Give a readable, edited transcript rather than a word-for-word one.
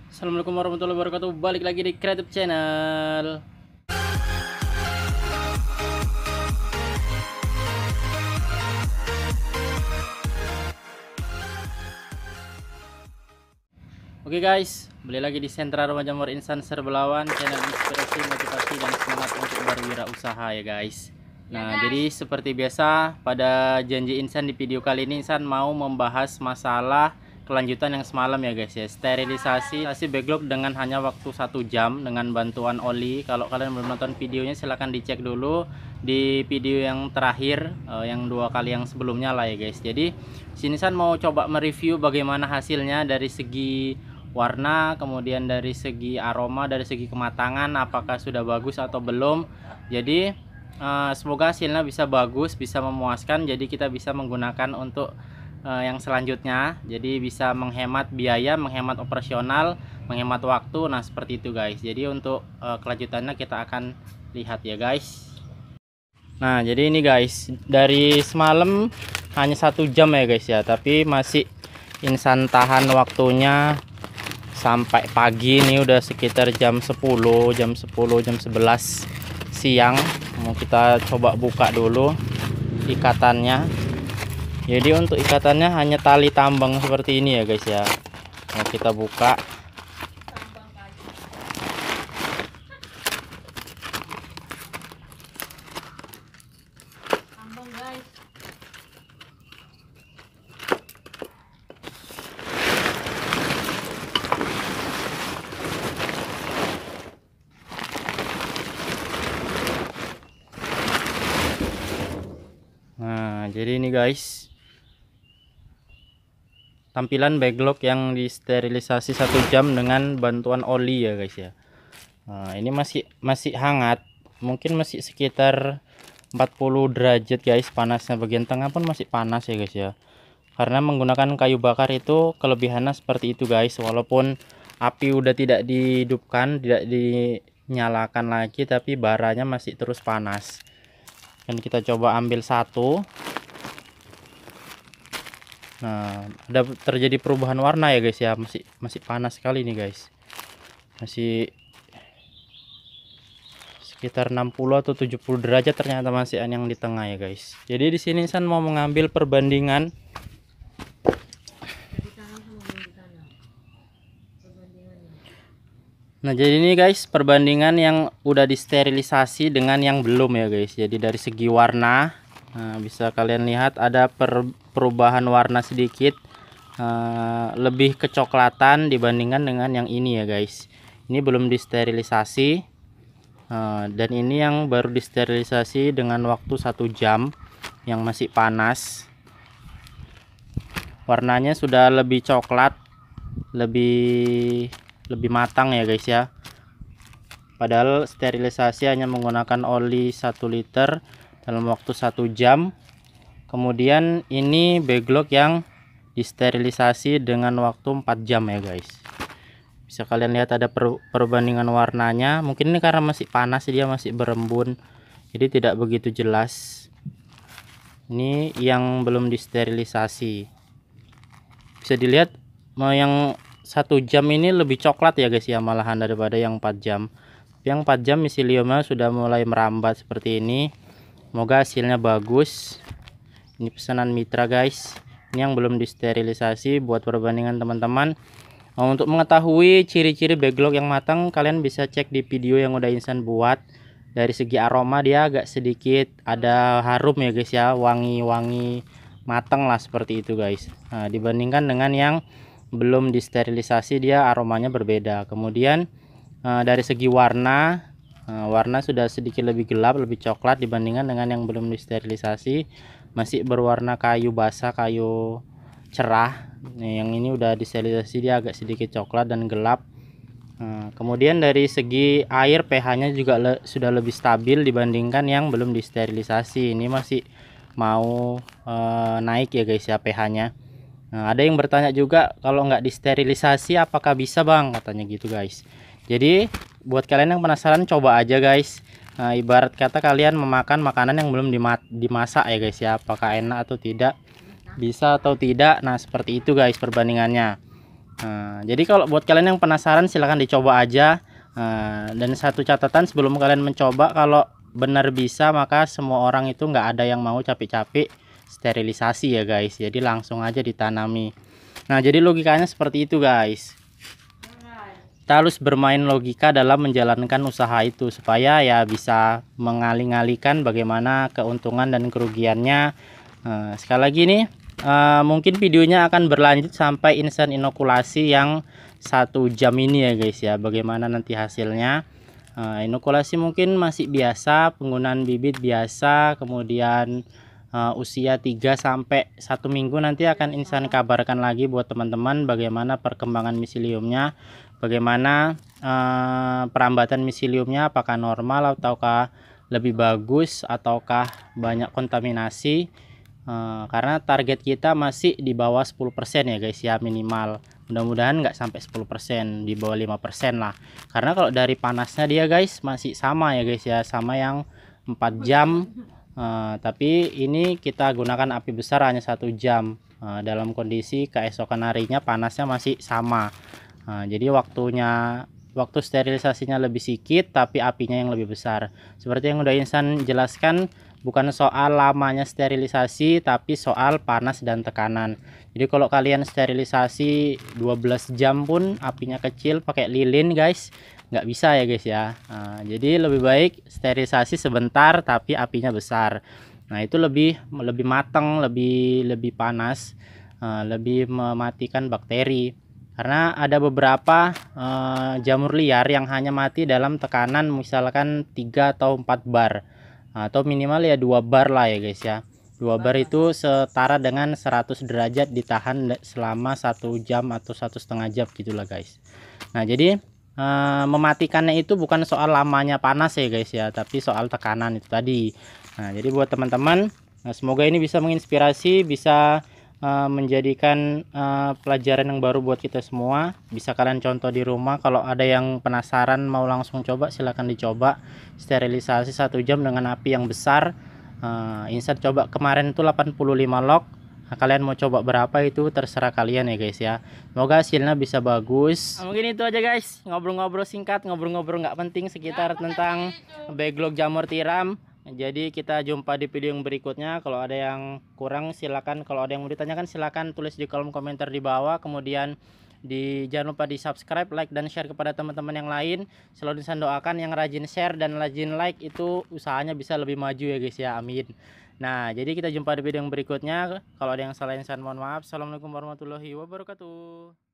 Assalamualaikum warahmatullahi wabarakatuh. Balik lagi di Creative Channel. Oke guys, balik lagi di Sentra Rumah Jamur Insan Serbelawan, channel inspirasi, motivasi, dan semangat untuk berwirausaha ya guys. Nah, jadi seperti biasa pada janji Insan di video kali ini Insan mau membahas masalah kelanjutan yang semalam ya guys ya, sterilisasi backlog dengan hanya waktu 1 jam dengan bantuan oli. Kalau kalian belum nonton videonya silahkan dicek dulu di video yang terakhir, yang 2 kali yang sebelumnya lah ya guys. Jadi sini Insan mau coba mereview bagaimana hasilnya dari segi warna, kemudian dari segi aroma, dari segi kematangan apakah sudah bagus atau belum. Jadi semoga hasilnya bisa bagus, bisa memuaskan, jadi kita bisa menggunakan untuk yang selanjutnya, jadi bisa menghemat biaya, menghemat operasional, menghemat waktu. Nah seperti itu guys. Jadi untuk kelanjutannya kita akan lihat ya guys. Nah jadi ini guys, dari semalam hanya 1 jam ya guys ya, tapi masih Insan tahan waktunya sampai pagi. Ini udah sekitar jam 10, jam 11 siang. Mau kita coba buka dulu ikatannya. Jadi untuk ikatannya hanya tali tambang seperti ini ya guys ya. Mau kita buka. Nah jadi ini guys, tampilan backlog yang disterilisasi 1 jam dengan bantuan oli ya guys ya. Nah ini masih hangat, mungkin masih sekitar 40 derajat guys panasnya. Bagian tengah pun masih panas ya guys ya, karena menggunakan kayu bakar itu kelebihannya seperti itu guys. Walaupun api udah tidak dihidupkan, tidak dinyalakan lagi, tapi baranya masih terus panas. Dan kita coba ambil satu. Nah ada terjadi perubahan warna ya guys ya, masih panas sekali nih guys, masih sekitar 60 atau 70 derajat ternyata masih yang di tengah ya guys. Jadi di sini San mau mengambil perbandingan. Nah jadi ini guys, perbandingan yang udah disterilisasi dengan yang belum ya guys. Jadi dari segi warna, nah, bisa kalian lihat ada perubahan warna sedikit, lebih kecoklatan dibandingkan dengan yang ini ya guys. Ini belum disterilisasi, dan ini yang baru disterilisasi dengan waktu 1 jam yang masih panas. Warnanya sudah lebih coklat, lebih matang ya guys ya. Padahal sterilisasi hanya menggunakan oli 1 liter dalam waktu 1 jam. Kemudian ini backlog yang disterilisasi dengan waktu 4 jam ya guys. Bisa kalian lihat ada perbandingan warnanya. Mungkin ini karena masih panas, dia masih berembun, jadi tidak begitu jelas. Ini yang belum disterilisasi. Bisa dilihat yang 1 jam ini lebih coklat ya guys ya, malahan daripada yang 4 jam. Yang 4 jam miseliumnya sudah mulai merambat seperti ini. Semoga hasilnya bagus. Ini pesanan mitra guys, ini yang belum disterilisasi buat perbandingan teman-teman. Untuk mengetahui ciri-ciri backlog yang matang, kalian bisa cek di video yang udah Insan buat. Dari segi aroma dia agak sedikit ada harum ya guys ya, wangi-wangi matang lah seperti itu guys. Nah dibandingkan dengan yang belum disterilisasi, dia aromanya berbeda. Kemudian dari segi warna, warna sudah sedikit lebih gelap, lebih coklat dibandingkan dengan yang belum disterilisasi, masih berwarna kayu basah, kayu cerah. Nih, yang ini udah disterilisasi, dia agak sedikit coklat dan gelap. Kemudian dari segi air, pH-nya juga sudah lebih stabil dibandingkan yang belum disterilisasi. Ini masih mau naik ya guys ya pH-nya. Nah, ada yang bertanya juga, kalau nggak disterilisasi apakah bisa bang, katanya gitu guys. Jadi buat kalian yang penasaran, coba aja guys. Nah, ibarat kata kalian memakan makanan yang belum dimasak ya guys ya, apakah enak atau tidak, bisa atau tidak. Nah seperti itu guys perbandingannya. Jadi kalau buat kalian yang penasaran silahkan dicoba aja. Dan satu catatan sebelum kalian mencoba, kalau benar bisa maka semua orang itu nggak ada yang mau capek-capek sterilisasi ya guys. Jadi langsung aja ditanami. Nah jadi logikanya seperti itu guys. Kita harus bermain logika dalam menjalankan usaha itu supaya ya bisa mengalih-alihkan bagaimana keuntungan dan kerugiannya. Sekali lagi nih, mungkin videonya akan berlanjut sampai insan inokulasi yang 1 jam ini ya guys ya, bagaimana nanti hasilnya. Inokulasi mungkin masih biasa, penggunaan bibit biasa, kemudian usia 3 sampai 1 minggu nanti akan insan kabarkan lagi buat teman-teman bagaimana perkembangan miseliumnya, bagaimana perambatan miseliumnya, apakah normal ataukah lebih bagus ataukah banyak kontaminasi. Karena target kita masih di bawah 10% ya guys ya, minimal. Mudah-mudahan nggak sampai 10%, di bawah 5% lah. Karena kalau dari panasnya dia guys masih sama ya guys ya, sama yang 4 jam. Tapi ini kita gunakan api besar hanya 1 jam. Dalam kondisi keesokan harinya panasnya masih sama. Jadi waktu sterilisasinya lebih sedikit tapi apinya yang lebih besar. Seperti yang udah insan jelaskan, bukan soal lamanya sterilisasi tapi soal panas dan tekanan. Jadi kalau kalian sterilisasi 12 jam pun apinya kecil pakai lilin guys, nggak bisa ya guys ya. Jadi lebih baik sterilisasi sebentar tapi apinya besar. Nah itu lebih matang, lebih panas, lebih mematikan bakteri. Karena ada beberapa jamur liar yang hanya mati dalam tekanan misalkan 3 atau 4 bar, atau minimal ya 2 bar lah ya guys ya. 2 bar itu setara dengan 100 derajat ditahan selama 1 jam atau 1,5 jam gitulah guys. Nah jadi mematikannya itu bukan soal lamanya panas ya guys ya, tapi soal tekanan itu tadi. Nah jadi buat teman-teman, semoga ini bisa menginspirasi, bisa menjadikan pelajaran yang baru buat kita semua. Bisa kalian contoh di rumah. Kalau ada yang penasaran mau langsung coba, silahkan dicoba sterilisasi 1 jam dengan api yang besar. Insan coba kemarin itu 85 log. Kalian mau coba berapa itu terserah kalian ya guys ya. Semoga hasilnya bisa bagus. Mungkin itu aja guys, ngobrol-ngobrol singkat, ngobrol-ngobrol nggak penting sekitar tentang backlog jamur tiram. Jadi kita jumpa di video yang berikutnya. Kalau ada yang kurang silakan, kalau ada yang mau ditanyakan silakan tulis di kolom komentar di bawah. Kemudian jangan lupa di subscribe, like dan share kepada teman-teman yang lain. Selalu Insan doakan yang rajin share dan rajin like itu usahanya bisa lebih maju ya guys ya, amin. Nah jadi kita jumpa di video yang berikutnya. Kalau ada yang salah Insan mohon maaf. Assalamualaikum warahmatullahi wabarakatuh.